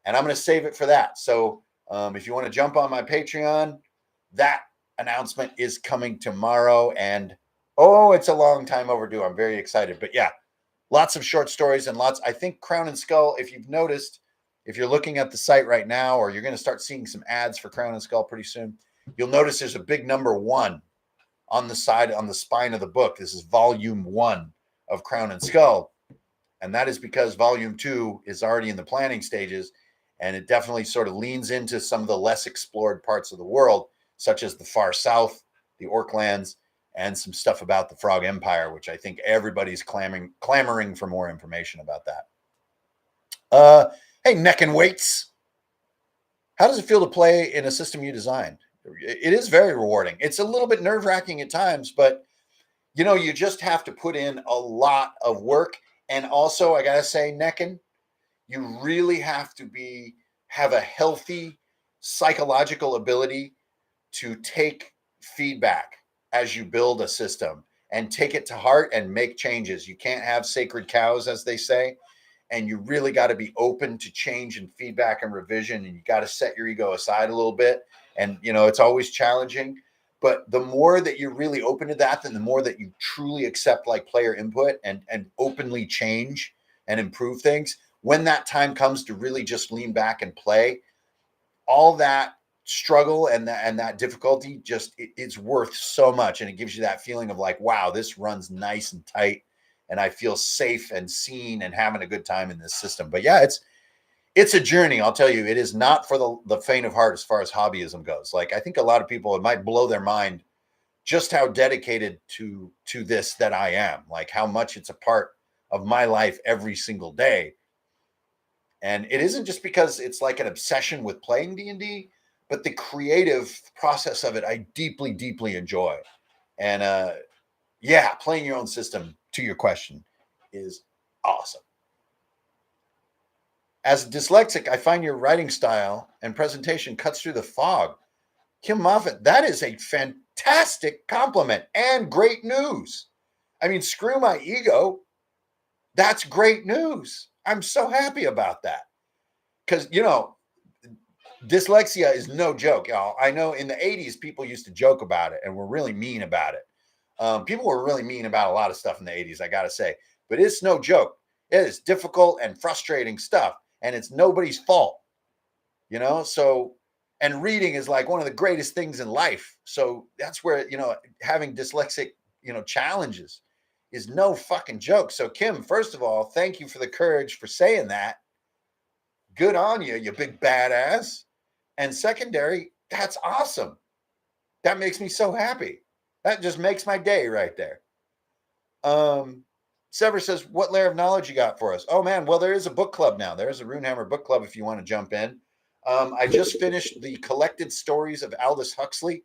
Speaker 1: and I'm going to save it for that. So if you want to jump on my Patreon, that announcement is coming tomorrow, and it's a long time overdue. I'm very excited. But yeah, lots of short stories and I think Crown and Skull, if you've noticed, if you're looking at the site right now, or you're going to start seeing some ads for Crown and Skull pretty soon, you'll notice there's a big number 1 on the side, on the spine of the book. This is volume 1 of Crown and Skull. And that is because volume 2 is already in the planning stages. And it definitely sort of leans into some of the less explored parts of the world, such as the far south, the Orklands, and some stuff about the Frog Empire, which I think everybody's clamoring for more information about that. Hey, neck and weights. How does it feel to play in a system you designed? It is very rewarding. It's a little bit nerve-wracking at times, but you just have to put in a lot of work. And also, I gotta say, Neckin, you really have to have a healthy psychological ability to take feedback as you build a system and take it to heart and make changes. You can't have sacred cows, as they say, and you really got to be open to change and feedback and revision, and you got to set your ego aside a little bit. And, it's always challenging, But the more that you're really open to that, then the more that you truly accept like player input and openly change and improve things. When that time comes to really just lean back and play, all that struggle and that difficulty just it's worth so much, and it gives you that feeling of like, wow, this runs nice and tight, and I feel safe and seen and having a good time in this system. But yeah, it's a journey. I'll tell you, it is not for the faint of heart as far as hobbyism goes. Like, I think a lot of people, it might blow their mind just how dedicated to this that I am, like how much it's a part of my life every single day. And it isn't just because it's like an obsession with playing D&D, but the creative process of it I deeply, deeply enjoy. And yeah, playing your own system, to your question, is awesome. As a dyslexic, I find your writing style and presentation cuts through the fog. Kim Moffitt, that is a fantastic compliment and great news. I mean, screw my ego. That's great news. I'm so happy about that. Because, you know, dyslexia is no joke, y'all. I know in the 80s, people used to joke about it and were really mean about it. People were really mean about a lot of stuff in the 80s, I got to say. But it's no joke. It is difficult and frustrating stuff, and it's nobody's fault, you know? So, and reading is like one of the greatest things in life. So that's where, you know, having dyslexic, you know, challenges is no fucking joke. So, Kim, first of all, thank you for the courage for saying that. Good on you, you big badass. And secondary, that's awesome. That makes me so happy. That just makes my day right there. Sever says, what layer of knowledge you got for us? Oh man, well, there is a book club now. There's a Runehammer book club if you want to jump in. I just finished the collected stories of Aldous Huxley,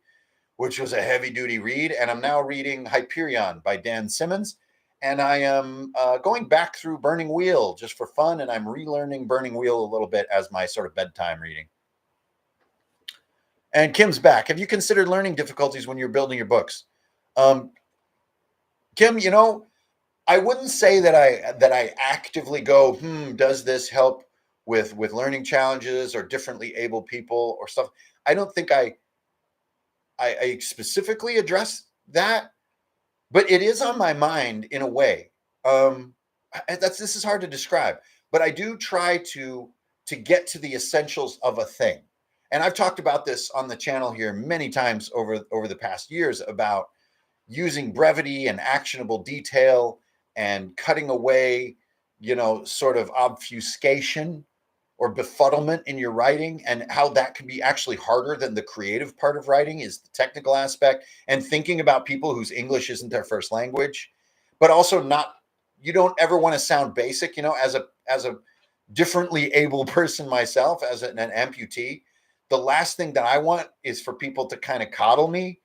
Speaker 1: which was a heavy duty read, and I'm now reading Hyperion by Dan Simmons. And I am going back through Burning Wheel just for fun, and I'm relearning Burning Wheel a little bit as my sort of bedtime reading. And Kim's back. Have you considered learning difficulties when you're building your books? Kim, you know, I wouldn't say that I actively go, does this help with learning challenges or differently able people or stuff? I don't think I specifically address that, but it is on my mind in a way. This is hard to describe, but I do try to get to the essentials of a thing. And I've talked about this on the channel here many times over the past years about using brevity and actionable detail and cutting away, you know, sort of obfuscation or befuddlement in your writing, and how that can be actually harder than the creative part of writing is the technical aspect, and thinking about people whose English isn't their first language, but also not, you don't ever want to sound basic, you know, as a differently able person myself, as an amputee, the last thing that I want is for people to kind of coddle me.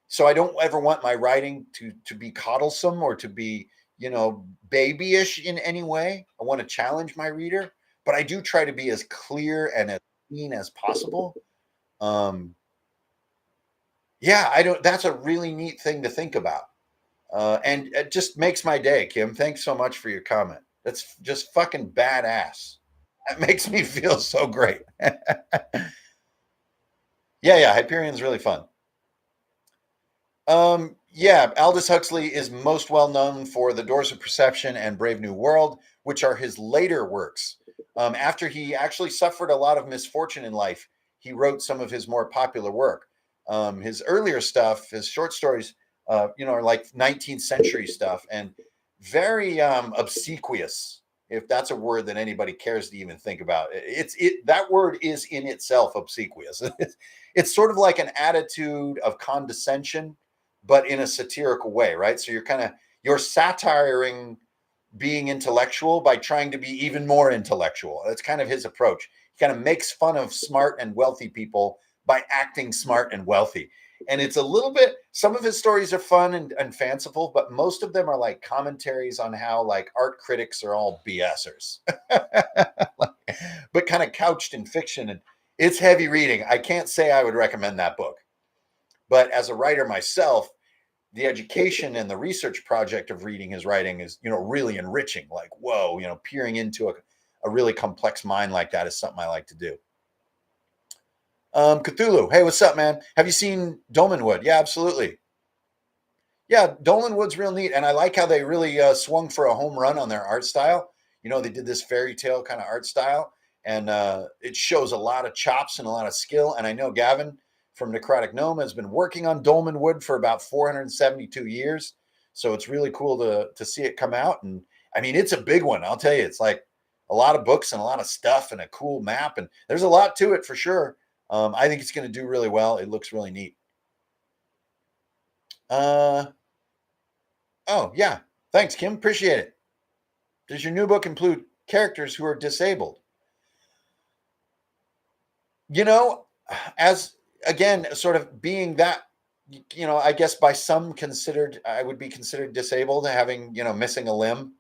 Speaker 1: So I don't ever want my writing to be coddlesome or to be, you know, babyish in any way. I want to challenge my reader, but I do try to be as clear and as clean as possible. Yeah, that's a really neat thing to think about. And it just makes my day, Kim. Thanks so much for your comment. That's just fucking badass. That makes me feel so great. Yeah, Hyperion's really fun. Yeah, Aldous Huxley is most well known for The Doors of Perception and Brave New World, which are his later works. After he actually suffered a lot of misfortune in life, he wrote some of his more popular work. His earlier stuff, his short stories, you know, are like 19th century stuff and very obsequious, if that's a word that anybody cares to even think about. That word is in itself obsequious. It's sort of like an attitude of condescension, but in a satirical way, right? So you're satiring being intellectual by trying to be even more intellectual. That's kind of his approach. He kind of makes fun of smart and wealthy people by acting smart and wealthy. And it's a little bit, some of his stories are fun and fanciful, but most of them are like commentaries on how like art critics are all BSers, but kind of couched in fiction. And it's heavy reading. I can't say I would recommend that book. But as a writer myself, the education and the research project of reading his writing is, you know, really enriching. Like, whoa, you know, peering into a really complex mind like that is something I like to do. Cthulhu. Hey, what's up, man? Have you seen Dolmenwood? Yeah, absolutely. Yeah, Dolanwood's real neat, and I like how they really swung for a home run on their art style. You know, they did this fairy tale kind of art style, and it shows a lot of chops and a lot of skill. And I know Gavin from Necrotic Gnome has been working on Dolmenwood for about 472 years, so it's really cool to see it come out. And I mean, it's a big one. I'll tell you, it's like a lot of books and a lot of stuff and a cool map, and there's a lot to it for sure. I think it's going to do really well. It looks really neat. Uh, Oh, yeah. Thanks, Kim. Appreciate it. Does your new book include characters who are disabled? You know, as again, sort of being that, I guess by some considered, I would be considered disabled, having, missing a limb.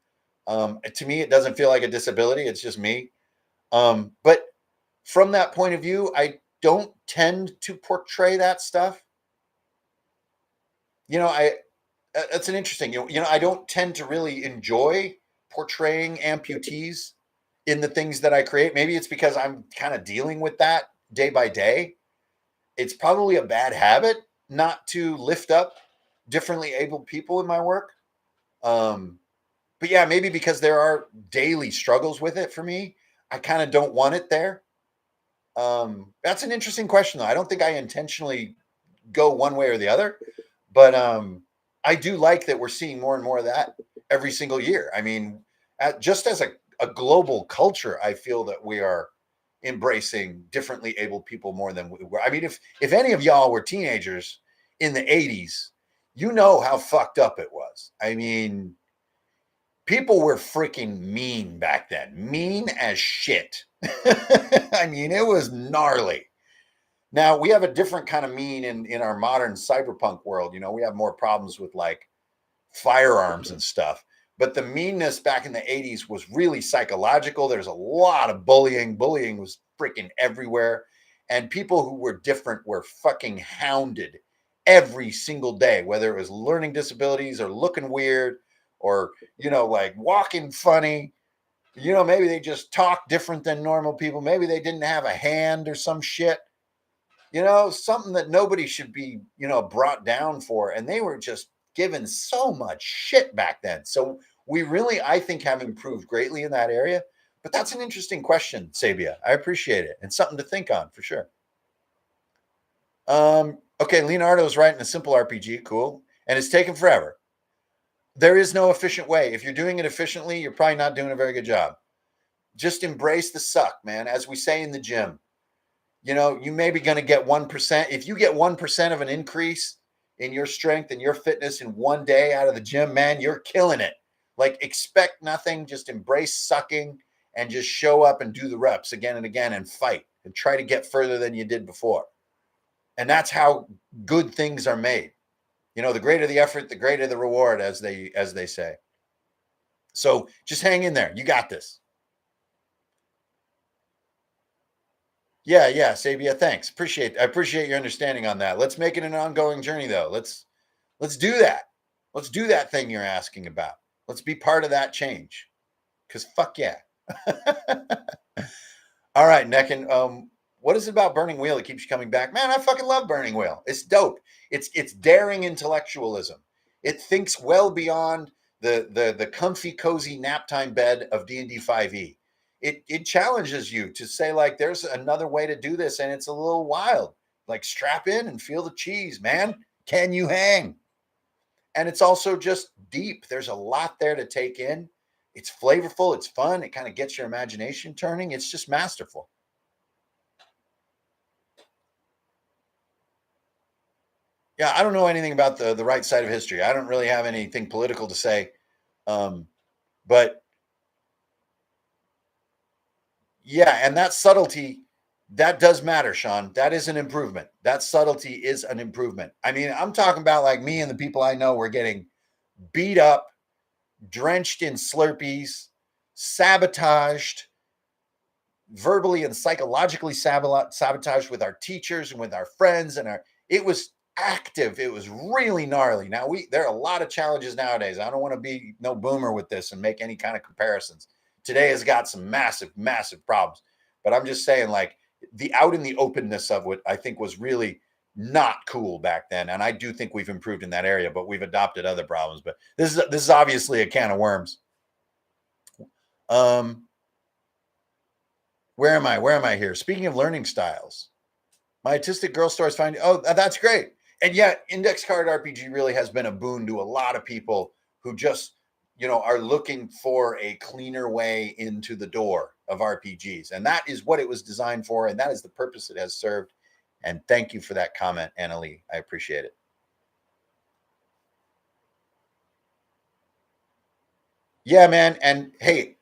Speaker 1: To me, it doesn't feel like a disability. It's just me. But from that point of view, I don't tend to portray that stuff. That's an interesting, I don't tend to really enjoy portraying amputees in the things that I create. Maybe it's because I'm kind of dealing with that day by day. It's probably a bad habit not to lift up differently abled people in my work. But yeah, maybe because there are daily struggles with it for me, I kind of don't want it there. That's an interesting question, though. I don't think I intentionally go one way or the other, but I do like that we're seeing more and more of that every single year. I mean, just as a global culture, I feel that we are embracing differently abled people more than we were. I mean, if any of y'all were teenagers in the 80s, you know how fucked up it was. I mean, people were freaking mean back then, mean as shit. I mean, it was gnarly. Now we have a different kind of mean in our modern cyberpunk world. We have more problems with like firearms and stuff. But the meanness back in the 80s was really psychological. There's a lot of bullying. Bullying was freaking everywhere. And people who were different were fucking hounded every single day, whether it was learning disabilities or looking weird or, like walking funny. Maybe they just talk different than normal people. Maybe they didn't have a hand or some shit. Something that nobody should be, brought down for. And they were just given so much shit back then. So we really, I think, have improved greatly in that area. But that's an interesting question, Sabia. I appreciate it. And something to think on for sure. Okay, Leonardo's writing a simple RPG. Cool. And it's taken forever. There is no efficient way. If you're doing it efficiently, you're probably not doing a very good job. Just embrace the suck, man. As we say in the gym, you may be going to get 1%. If you get 1% of an increase in your strength and your fitness in one day out of the gym, man, you're killing it. Like, expect nothing, just embrace sucking and just show up and do the reps again and again and fight and try to get further than you did before. And that's how good things are made. The greater the effort, the greater the reward, as they say. So just hang in there. You got this. Yeah, Sabia, thanks. I appreciate your understanding on that. Let's make it an ongoing journey, though. Let's do that. Let's do that thing you're asking about. Let's be part of that change. Because fuck yeah. All right, Necken. What is it about Burning Wheel that keeps you coming back? Man, I fucking love Burning Wheel. It's dope. It's daring intellectualism. It thinks well beyond the comfy, cozy nap time bed of D&D 5e. It challenges you to say, like, there's another way to do this, and it's a little wild. Like, strap in and feel the cheese, man. Can you hang? And it's also just deep. There's a lot there to take in. It's flavorful. It's fun. It kind of gets your imagination turning. It's just masterful. Yeah, I don't know anything about the right side of history. I don't really have anything political to say. But yeah, and that subtlety, that does matter, Sean. That is an improvement. That subtlety is an improvement. I mean, I'm talking about like me and the people I know were getting beat up, drenched in Slurpees, sabotaged, verbally and psychologically sabotaged with our teachers and with our friends. It was active. It was really gnarly. Now there are a lot of challenges nowadays. I don't want to be no boomer with this and make any kind of comparisons. Today has got some massive, massive problems. But I'm just saying, like, the out in the openness of it, I think, was really not cool back then. And I do think we've improved in that area, but we've adopted other problems. But this is obviously a can of worms. Where am I here? Speaking of learning styles, my autistic girl story is finding. Oh, that's great. And yet, index card RPG really has been a boon to a lot of people who just, are looking for a cleaner way into the door of RPGs. And that is what it was designed for. And that is the purpose it has served. And thank you for that comment, Annalie. I appreciate it. Yeah, man. And hey,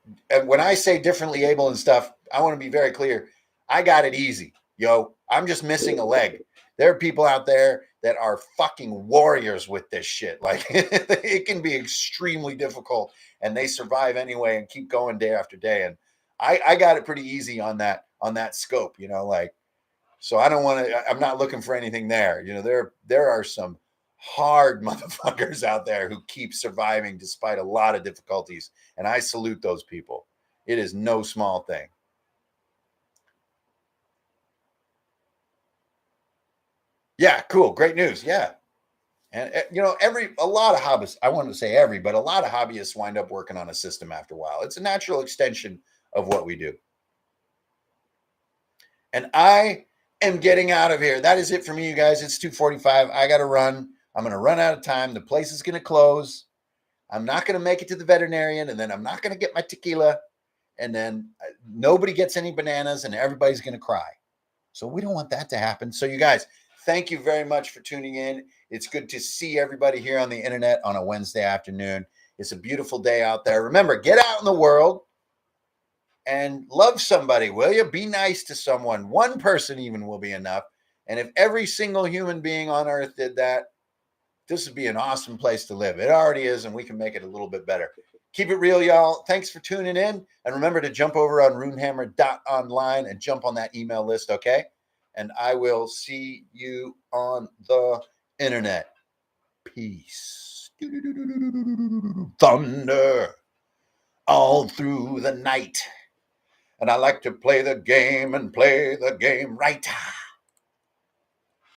Speaker 1: when I say differently able and stuff, I want to be very clear. I got it easy, yo. I'm just missing a leg. There are people out there that are fucking warriors with this shit. Like it can be extremely difficult and they survive anyway and keep going day after day. And I got it pretty easy on that scope, like, so I don't want to, I'm not looking for anything there. There are some hard motherfuckers out there who keep surviving despite a lot of difficulties. And I salute those people. It is no small thing. Yeah, cool. Great news. Yeah. And a lot of hobbyists, I want to say every, but a lot of hobbyists wind up working on a system after a while. It's a natural extension of what we do. And I am getting out of here. That is it for me, you guys. It's 2:45. I got to run. I'm going to run out of time. The place is going to close. I'm not going to make it to the veterinarian, and then I'm not going to get my tequila, and then nobody gets any bananas, and everybody's going to cry. So we don't want that to happen. So you guys, thank you very much for tuning in. It's good to see everybody here on the internet on a Wednesday afternoon. It's a beautiful day out there. Remember, get out in the world and love somebody, will you? Be nice to someone. One person even will be enough. And if every single human being on earth did that, this would be an awesome place to live. It already is, and we can make it a little bit better. Keep it real, y'all. Thanks for tuning in. And remember to jump over on runehammer.online and jump on that email list, okay? And I will see you on the internet. Peace. Thunder all through the night. And I like to play the game and play the game right.